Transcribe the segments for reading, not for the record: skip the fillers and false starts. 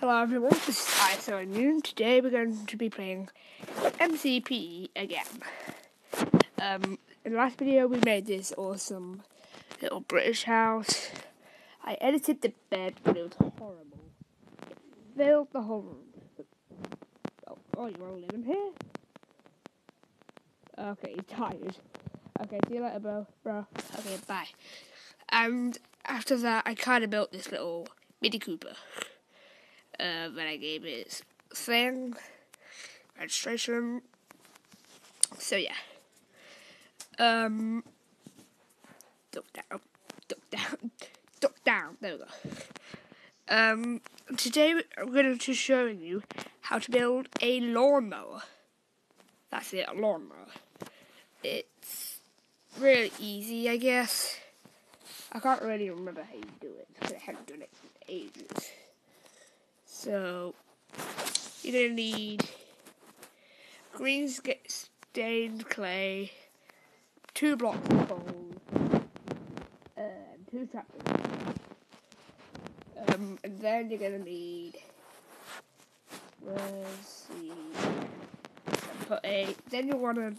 Hello everyone, this is ISO Today we're going to be playing Mcpe again. In the last video we made this awesome little British house. I edited the bed, but it was horrible. It filled the whole room. Oh, you're all living here? Okay, he's tired. Okay, see you later, bro. Okay, bye. And after that, I kind of built this little Mini Cooper. Then I gave it thing, registration. So yeah. Duck down. There we go. Today I'm going to show you how to build a lawnmower. That's it, a lawnmower. It's really easy, I guess. I can't really remember how you do it because I haven't done it in ages. So, you're going to need green stained clay, 2 blocks of coal, and 2 tractors. And then you're going to need, then you want to,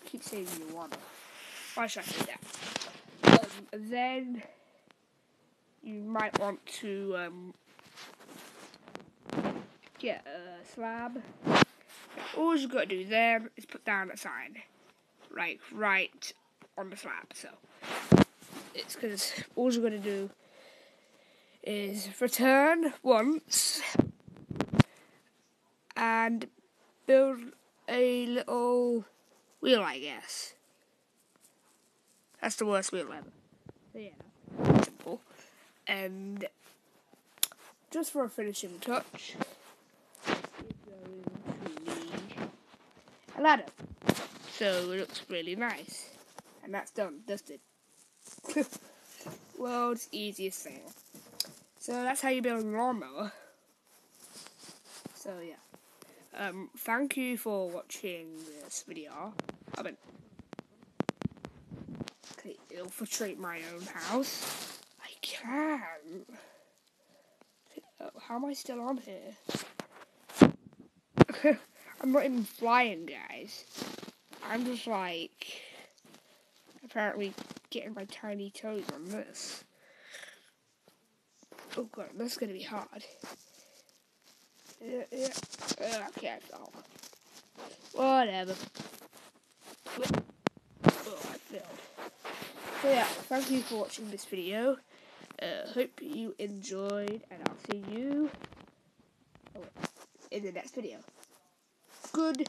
keep saying you want to, why should I say that? And then you might want to, get a slab. All you've got to do then is put down a sign, right on the slab. So it's because all you're going to do is return once and build a little wheel, I guess. That's the worst wheel ever. So yeah, simple. And just for a finishing touch, a ladder, so it looks really nice, and that's done, dusted. World's easiest thing. So that's how you build a lawnmower. So yeah, thank you for watching this video. Okay, infiltrate my own house. I can. How am I still on here? I'm not even flying, guys. I'm just like, apparently getting my tiny toes on this. Oh god, this is gonna be hard. Okay, I fell. Whatever. Oh, I failed. So yeah, thank you for watching this video. Hope you enjoyed, and I'll see you in the next video. Good